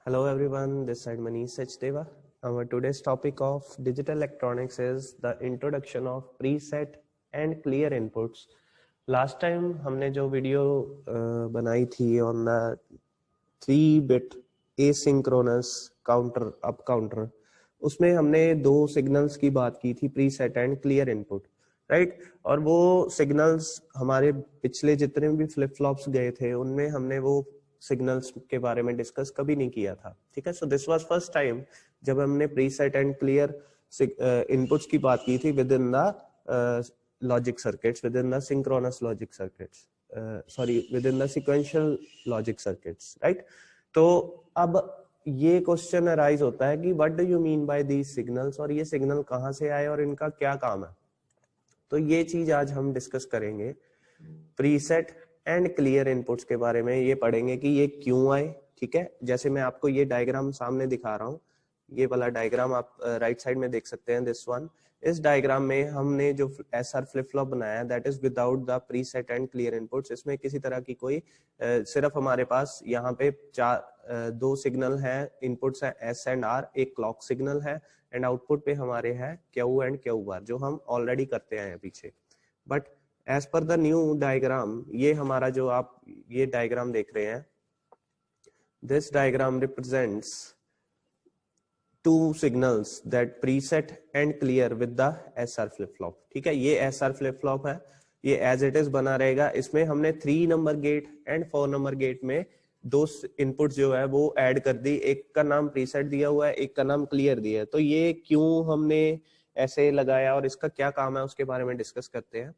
Hello everyone, this side Manish Sachdeva. Our today's topic of digital electronics is the introduction of preset and clear inputs. Last time हमने जो video बनाई थी on the 3-bit asynchronous counter up counter, उसमें हमने दो signals की बात की थी, preset and clear input, right. और वो सिग्नल्स हमारे पिछले जितने भी फ्लिप फ्लॉप्स गए थे उनमें हमने वो सिग्नल्स के बारे में डिस्कस कभी नहीं किया था, ठीक है। So this was first time जब हमने प्रीसेट एंड क्लियर इनपुट्स की बात की थी with in the logic circuits, with in the synchronous logic circuits, sorry with in the sequential logic circuits, right. तो अब ये क्वेश्चन अराइज होता है कि what do you mean by these signals, और ये सिग्नल कहाँ से आए और इनका क्या काम है। तो ये चीज आज हम डिस्कस करेंगे। प्रीसेट एंड क्लियर इनपुट्स के बारे में ये पढ़ेंगे कि ये क्यों आए, ठीक है। जैसे मैं आपको ये डायग्राम सामने दिखा रहा हूँ, ये वाला डायग्राम आप राइट साइड में देख सकते हैं, दिस वन। इस डायग्राम में हमने जो एसआर फ्लिप फ्लॉप बनाया that is without the preset and clear inputs. इसमें किसी तरह की कोई सिर्फ हमारे पास यहाँ पे दो सिग्नल है, इनपुट्स है एस एंड आर, एक क्लॉक सिग्नल है एंड आउटपुट पे हमारे है क्यू एंड क्यू बार, जो हम ऑलरेडी करते हैं पीछे। But as per the new diagram, ये हमारा जो आप ये डायग्राम देख रहे हैं, this diagram represents two signals that preset and clear with the SR flip flop, ठीक है। ये SR flip flop है, ये एज इट इज बना रहेगा। इसमें हमने 3 number gate and 4 number gate में दो इनपुट जो है वो ऐड कर दी, एक का नाम प्रीसेट दिया हुआ है, एक का नाम क्लियर दिया है। तो ये क्यों हमने ऐसे लगाया और इसका क्या काम है उसके बारे में डिस्कस करते हैं।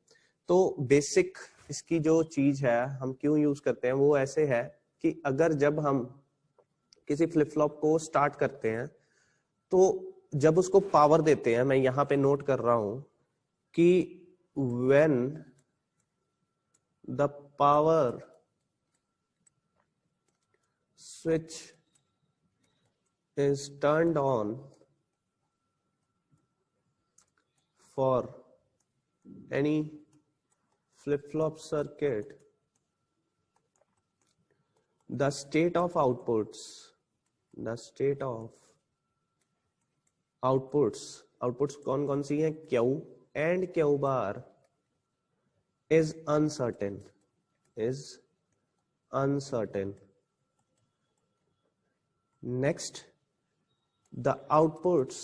तो बेसिक इसकी जो चीज है हम क्यों यूज करते हैं वो ऐसे है कि अगर जब हम किसी फ्लिप फ्लॉप को स्टार्ट करते हैं तो जब उसको पावर देते हैं, मैं यहां पे नोट कर रहा हूं कि when the power switch is turned on for any flip flop circuit, the state of outputs कौन कौन सी हैं, Q and Q bar is uncertain. Next, the outputs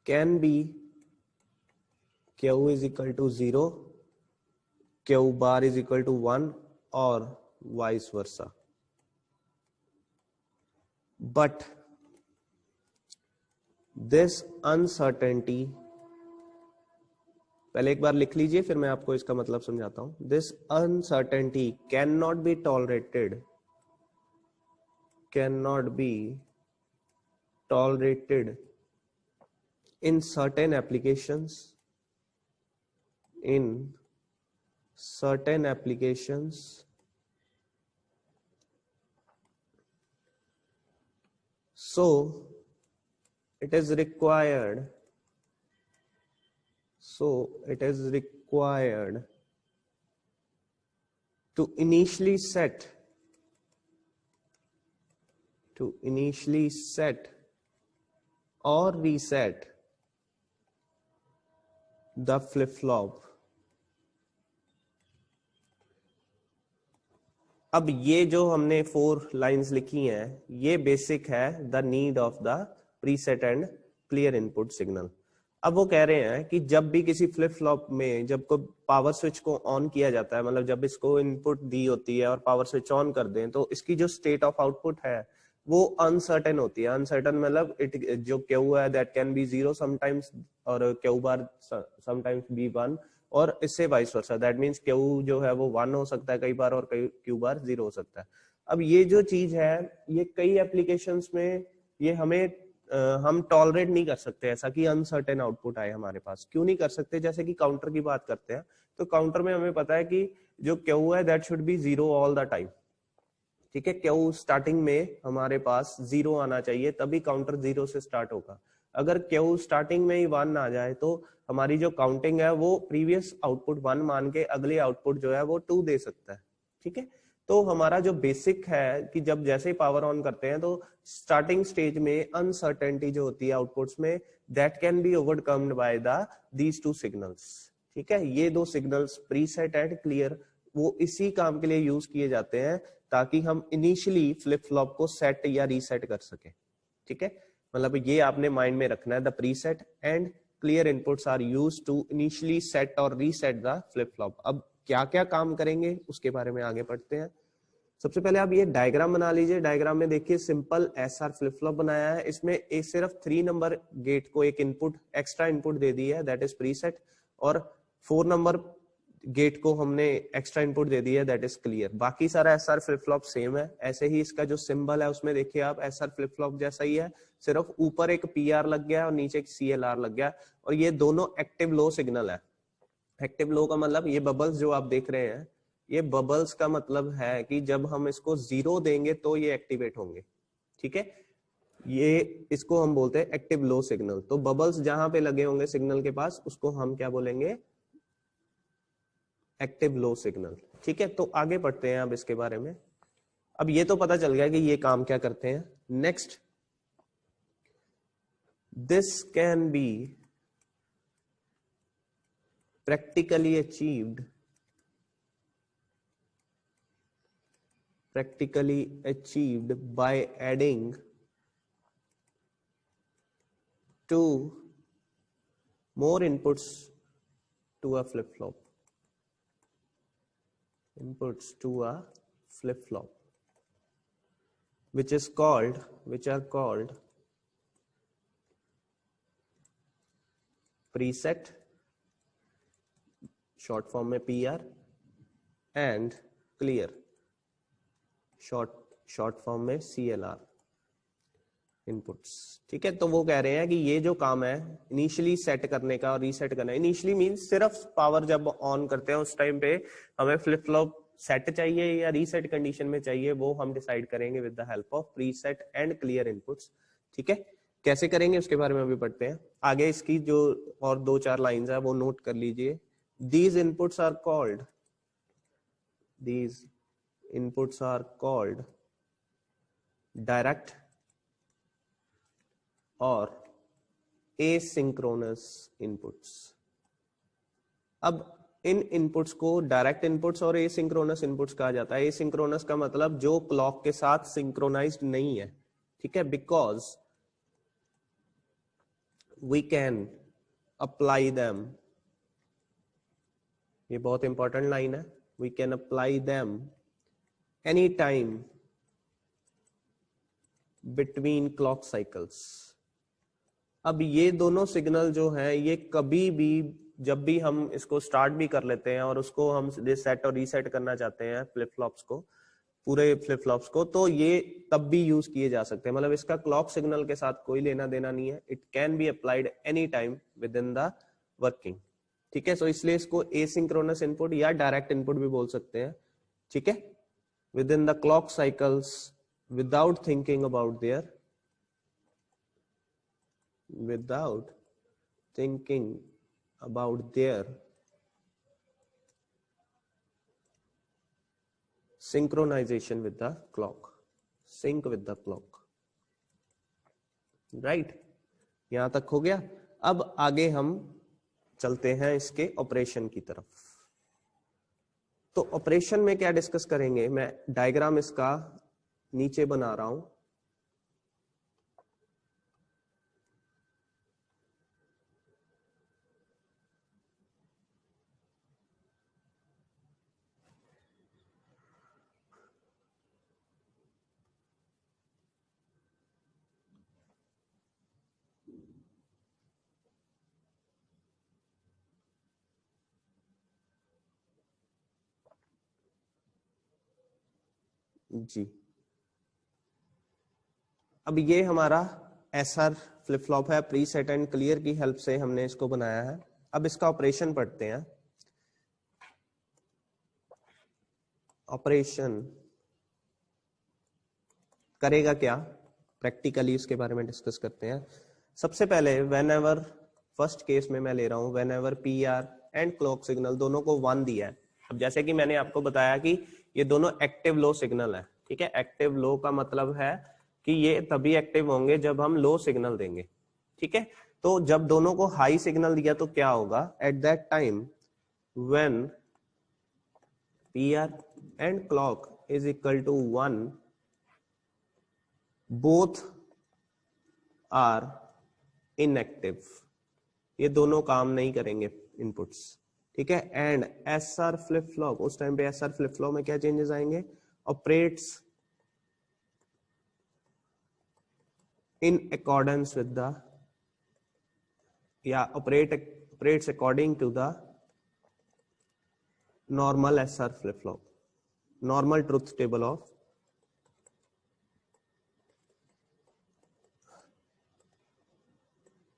can be q is equal to 0, q bar is equal to 1 or vice versa. But this uncertainty, पहले एक बार लिख लीजिए फिर मैं आपको इसका मतलब समझाता हूं। This uncertainty can not be tolerated in certain applications, so it is required to initially set or reset the flip flop. अब ये जो हमने 4 लाइंस लिखी हैं ये बेसिक है the need of the preset and clear input signal. अब वो कह रहे हैं कि जब भी किसी फ्लिप फ्लॉप में जब को पावर स्विच को ऑन किया जाता है, मतलब जब इसको इनपुट दी होती है और पावर स्विच ऑन कर दें, तो इसकी जो स्टेट ऑफ आउटपुट है वो अनसर्टेन होती है। अनसर्टेन मतलब इट जो क्यू है दैट कैन बी 0 समटाइम्स और क्यू बार समटाइम्स बी 1, और इससे vice versa, that means Q जो है वो 1 हो सकता है कई बार और कई क्यू बार 0 हो सकता है। अब ये जो चीज है ये कई एप्लीकेशंस में ये हम टॉलरेट नहीं कर सकते ऐसा कि अनसर्टेन आउटपुट आए हमारे पास। क्यों नहीं कर सकते? जैसे कि काउंटर की बात करते हैं तो काउंटर में हमें पता है कि जो क्यू है that should be 0 all the time, ठीक है। क्यू स्टार्टिंग में हमारे पास 0 आना चाहिए तभी काउंटर 0 से स्टार्ट होगा। अगर क्यू स्टार्टिंग में ही 1 आ जाए तो हमारी जो काउंटिंग है वो प्रीवियस आउटपुट 1 मान के अगले आउटपुट जो है वो 2 दे सकता है, ठीक है। तो हमारा जो बेसिक है कि जब जैसे ही पावर ऑन करते हैं तो स्टार्टिंग स्टेज में अनसर्टेनिटी जो होती है आउटपुट्स में, that can be overcomed by the these two signals. ठीक है, ये दो सिग्नल्स प्रीसेट एंड क्लियर वो इसी काम के लिए यूज किए जाते हैं ताकि हम इनिशियली फ्लिप फ्लॉप को सेट या रीसेट कर सके। ठीक है, मतलब ये आपने माइंड में रखना है, the preset and clear inputs are used to initially set और रीसेट द फ्लिप फ्लॉप। अब क्या क्या काम करेंगे उसके बारे में आगे पढ़ते हैं। सबसे पहले आप ये डायग्राम बना लीजिए। डायग्राम में देखिए सिंपल एसआर फ्लिप फ्लॉप बनाया है, इसमें एक सिर्फ 3 नंबर गेट को एक इनपुट एक्स्ट्रा इनपुट दे दी है, दैट इज प्रीसेट, और 4 नंबर गेट को हमने एक्स्ट्रा इनपुट दे दी है, दैट इज क्लियर। बाकी सारा एसआर फ्लिप फ्लॉप सेम है। ऐसे ही इसका जो सिंबल है उसमें देखिए आप एसआर फ्लिप फ्लॉप जैसा ही है, सिर्फ ऊपर एक पीआर लग गया और नीचे एक सीएलआर लग गया, और ये दोनों एक्टिव लो सिग्नल है। एक्टिव लो का मतलब ये बबल्स जो आप देख रहे हैं, ये बबल्स का मतलब है कि जब हम इसको 0 देंगे तो ये एक्टिवेट होंगे। ठीक है, ये इसको हम बोलते हैं एक्टिव लो सिग्नल। तो बबल्स जहां पे लगे होंगे सिग्नल के पास उसको हम क्या बोलेंगे, एक्टिव लो सिग्नल। ठीक है, तो आगे पढ़ते हैं अब इसके बारे में। अब ये तो पता चल गया कि ये काम क्या करते हैं। Next, this can be practically achieved by adding 2 more inputs to a flip flop, which are called preset, short form में PR, and clear, short form में CLR इनपुट्स। ठीक है, तो वो कह रहे हैं कि ये जो काम है इनिशियली सेट करने का और रीसेट करना, इनिशियली मींस सिर्फ पावर जब ऑन करते हैं उस टाइम पे हमें फ्लिप फ्लॉप सेट चाहिए या रीसेट कंडीशन में चाहिए, वो हम डिसाइड करेंगे with the help of preset and clear inputs. ठीक है, कैसे करेंगे उसके बारे में अभी पढ़ते हैं। आगे इसकी जो और 2-4 लाइंस है वो नोट कर लीजिए। These inputs are called direct or asynchronous inputs। अब इन इनपुट्स को डायरेक्ट इनपुट्स और एसिंक्रोनस इनपुट्स कहा जाता है। एसिंक्रोनस का मतलब जो क्लॉक के साथ सिंक्रोनाइज्ड नहीं है। ठीक है, because we can apply them, ये बहुत इंपॉर्टेंट लाइन है, we can apply them any time between clock cycles. अब ये दोनों सिग्नल जो है ये कभी भी जब भी हम इसको स्टार्ट भी कर लेते हैं और उसको हम सेट और रीसेट करना चाहते हैं फ्लिप फ्लॉप्स को, पूरे फ्लिप फ्लॉप्स को, तो ये तब भी यूज किए जा सकते हैं। मतलब इसका क्लॉक सिग्नल के साथ कोई लेना देना नहीं है। It can be applied any time with in the working. ठीक है, सो इसलिए इसको एसिंक्रोनस इनपुट या डायरेक्ट इनपुट भी बोल सकते हैं। ठीक है, with in the clock cycles without thinking about their synchronization with the clock, sync with the clock, right? यहां तक हो गया। अब आगे हम चलते हैं इसके ऑपरेशन की तरफ। तो ऑपरेशन में क्या डिस्कस करेंगे, मैं डायग्राम इसका नीचे बना रहा हूं। जी, अब ये हमारा एसआर फ्लिप फ्लॉप है, प्री सेट एंड क्लियर की हेल्प से हमने इसको बनाया है। अब इसका ऑपरेशन पढ़ते हैं। ऑपरेशन करेगा क्या, प्रैक्टिकली उसके बारे में डिस्कस करते हैं। सबसे पहले व्हेनेवर, फर्स्ट केस में मैं ले रहा हूं whenever PR and clock signal दोनों को 1 दिया है। अब जैसे कि मैंने आपको बताया कि ये दोनों एक्टिव लो सिग्नल है, ठीक है। एक्टिव लो का मतलब है कि ये तभी एक्टिव होंगे जब हम लो सिग्नल देंगे, ठीक है। तो जब दोनों को हाई सिग्नल दिया तो क्या होगा, at that time when PR and clock is equal to 1, both are inactive, ये दोनों काम नहीं करेंगे इनपुट्स, ठीक है। एंड SR फ्लिप फ्लॉप, उस टाइम पे SR फ्लिप फ्लॉप में क्या चेंजेस आएंगे, operates in accordance with the या operates according to the normal SR flip flop, normal truth table of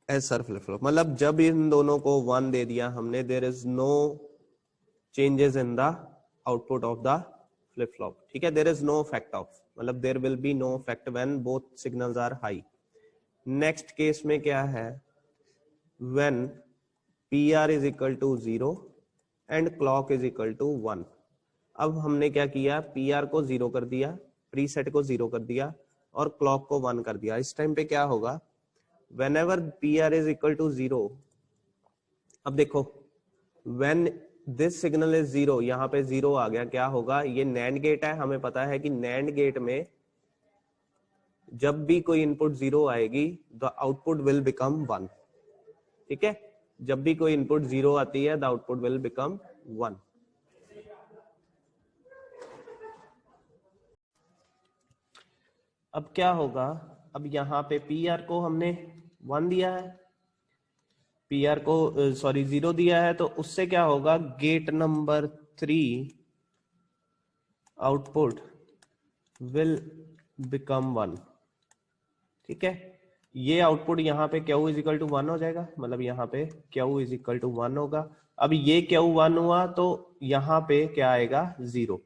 SR flip flop। मतलब जब इन दोनों को 1 दे दिया हमने, there is no changes in the output of the flip flop, ठीक है। There is no effect of, मतलब there will be no effect when both signals are high. Next case में क्या है, when PR is equal to 0 and clock is equal to 1। अब हमने क्या किया, PR को 0 कर दिया, प्रीसेट को 0 कर दिया और क्लॉक को 1 कर दिया। इस टाइम पे क्या होगा, whenever PR is equal to 0, अब देखो when this signal is 0, यहां पे 0 आ गया, क्या होगा, ये NAND गेट है, हमें पता है कि NAND गेट में जब भी कोई इनपुट 0 आएगी द आउटपुट विल बिकम 1, ठीक है। जब भी कोई इनपुट 0 आती है द आउटपुट विल बिकम 1। अब क्या होगा, अब यहाँ पे PR को हमने 1 दिया है, PR को 0 दिया है, तो उससे क्या होगा, gate number 3 output will become 1, ठीक है। ये आउटपुट यहाँ पे Q इज इक्वल टू 1 हो जाएगा, मतलब यहाँ पे Q इज इक्वल टू 1 होगा। अब ये Q 1 हुआ तो यहाँ पे क्या आएगा, 0,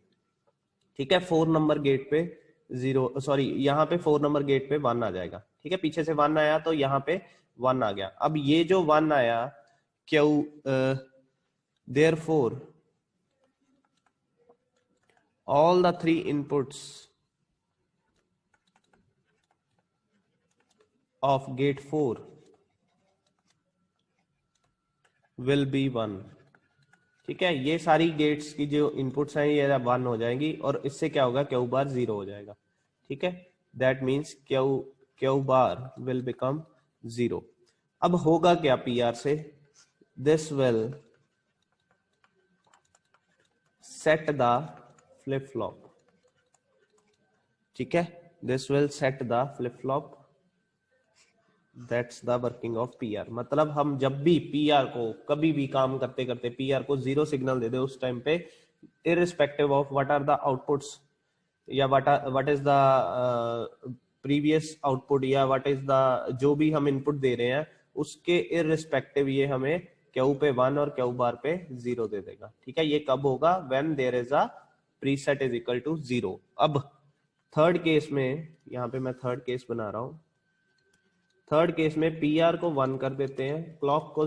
ठीक है। 4 नंबर गेट पे 0, सॉरी यहाँ पे 4 नंबर गेट पे 1 आ जाएगा, ठीक है। पीछे से 1 आया तो यहाँ पे 1 आ गया। अब ये जो 1 आया Q, therefore all the 3 inputs of gate 4 will be 1, ठीक है। ये सारी गेट्स की जो इनपुट्स हैं ये 1 हो जाएंगी और इससे क्या होगा, Q बार 0 हो जाएगा, ठीक है। That means Q bar will become 0। अब होगा क्या PR से, this will set the flip flop, ठीक है। This will set the flip flop, that's the working of PR। मतलब हम जब भी PR को कभी भी काम करते करते PR को 0 सिग्नल दे दे उस टाइम पे, irrespective of what are the outputs या what is the previous output या व्हाट इज द जो भी हम इनपुट दे रहे हैं उसके इररिस्पेक्टिव ये हमें Q पे 1 और Q बार पे 0 दे देगा, ठीक है। ये कब होगा, when there is a preset is equal to 0। अब थर्ड केस में, यहाँ पे मैं थर्ड केस बना रहा हूं, थर्ड केस में PR को 1 कर देते हैं, क्लॉक को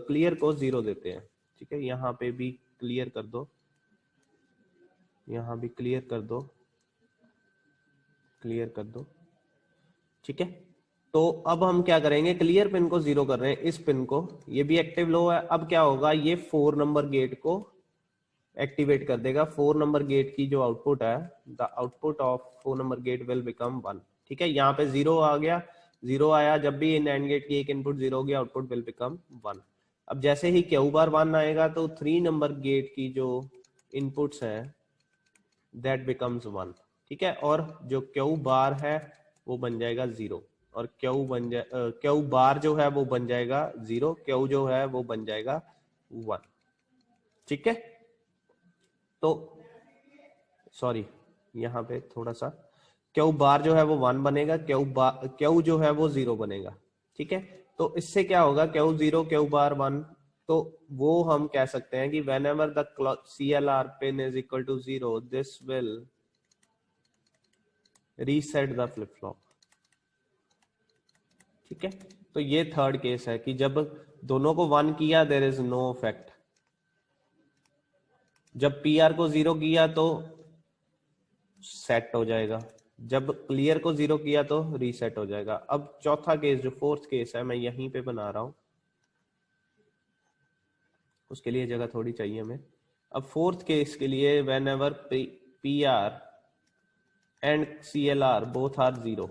क्लियर को 0 देते हैं, ठीक है। यहाँ पे भी क्लियर कर दो, यहाँ भी क्लियर कर दो, क्लियर कर दो, ठीक है। तो अब हम क्या करेंगे, क्लियर पिन को 0 कर रहे हैं, इस पिन को, ये भी एक्टिव लो है। अब क्या होगा, ये 4 नंबर गेट को एक्टिवेट कर देगा। 4 नंबर गेट की जो आउटपुट है, the output of 4 number gate will become 1, ठीक है। यहाँ पे 0 आ गया, 0 आया, जब भी NAND गेट की एक इनपुट 0 होगी आउटपुट विल बिकम 1। अब जैसे ही Q बार 1 आएगा तो 3 नंबर गेट की जो इनपुट्स हैं दैट बिकम्स 1, ठीक है। और जो Q बार है वो बन जाएगा 0 और Q बार जो है वो बन जाएगा 0, Q जो है वो बन जाएगा 1, ठीक है। तो सॉरी, यहाँ पे थोड़ा सा Q बार जो है वो 1 बनेगा, Q जो है वो 0 बनेगा, ठीक है। तो इससे क्या होगा, Q 0 Q बार 1, तो वो हम कह सकते हैं कि whenever the CLR pin is equal to 0 this will reset the flip flop, ठीक है। तो ये थर्ड केस है कि जब दोनों को 1 किया देयर इज नो इफेक्ट, जब PR को 0 किया तो सेट हो जाएगा। जब क्लियर को 0 किया तो रीसेट हो जाएगा। अब चौथा केस जो फोर्थ केस है मैं यहीं पे बना रहा हूं, उसके लिए जगह थोड़ी चाहिए हमें। अब फोर्थ केस के लिए whenever P R and C L R both are 0,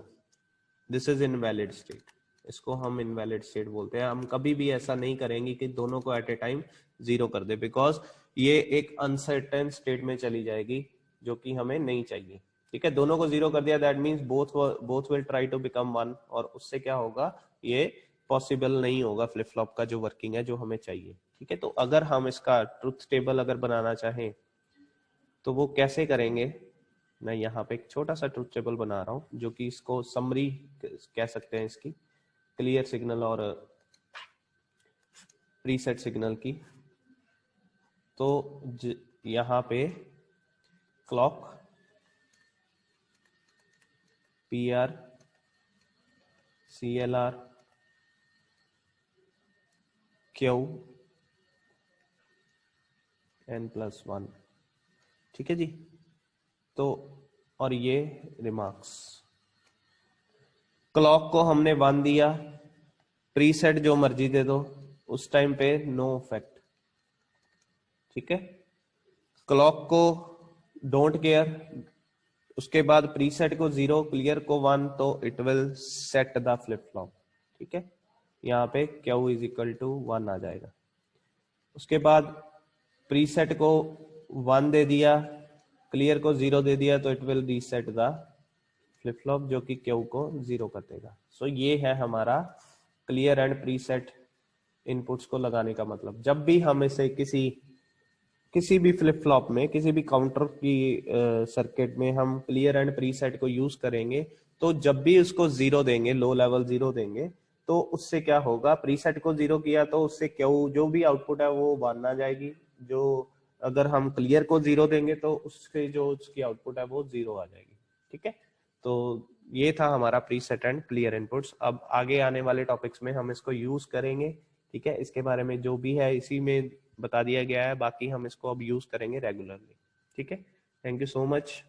this is invalid state. इसको हम इनवैलिड स्टेट बोलते हैं। हम कभी भी ऐसा नहीं करेंगे कि दोनों को एट ए टाइम 0 कर दे, बिकॉज ये एक अनसर्टेन स्टेट में चली जाएगी जो कि हमें नहीं चाहिए। ठीक है, दोनों को 0 कर दिया that means both will try to become 1, और उससे क्या होगा, ये पॉसिबल नहीं होगा फ्लिप फ्लॉप का जो वर्किंग है जो हमें चाहिए। ठीक है, तो अगर हम इसका ट्रुथ टेबल अगर बनाना चाहें तो वो कैसे करेंगे, मैं यहाँ पे एक छोटा सा ट्रुथ टेबल बना रहा हूँ जो कि इसको समरी कह सकते हैं, इसकी क्लियर सिग्नल और प्रीसेट सिग्नल की। तो यहाँ पे clock P R C L R Q n+1, ठीक है जी। तो और ये रिमार्क्स, क्लॉक को हमने 1 दिया, प्रीसेट जो मर्जी दे दो, उस टाइम पे नो इफेक्ट। ठीक है, क्लॉक को डोंट केयर, उसके बाद प्रीसेट को 0, क्लियर को 1, तो it will set the flip flop. ठीक है, यहाँ पे Q = 1 आ जाएगा। उसके बाद प्रीसेट को 1 दे दिया, क्लियर को 0 दे दिया, तो it will reset the flip flop जो कि Q को 0 कर देगा। सो ये है हमारा क्लियर एंड प्रीसेट इनपुट्स को लगाने का मतलब। जब भी हम इसे किसी भी फ्लिप फ्लॉप में, किसी भी काउंटर की सर्किट में हम क्लियर एंड प्रीसेट को यूज करेंगे, तो जब भी उसको 0 देंगे, लो लेवल 0 देंगे, तो उससे क्या होगा, प्रीसेट को 0 किया तो उससे क्यू जो भी आउटपुट है वो 1 आ जाएगी। जो अगर हम क्लियर को 0 देंगे तो उससे जो उसकी आउटपुट है वो 0 आ जाएगी। ठीक है, तो ये था हमारा प्रीसेट एंड क्लियर इनपुट्स। अब आगे आने वाले टॉपिक्स में हम इसको यूज करेंगे। ठीक है, इसके बारे में जो भी है इसी में बता दिया गया है, बाकी हम इसको अब यूज करेंगे रेगुलरली। ठीक है, थैंक यू सो मच।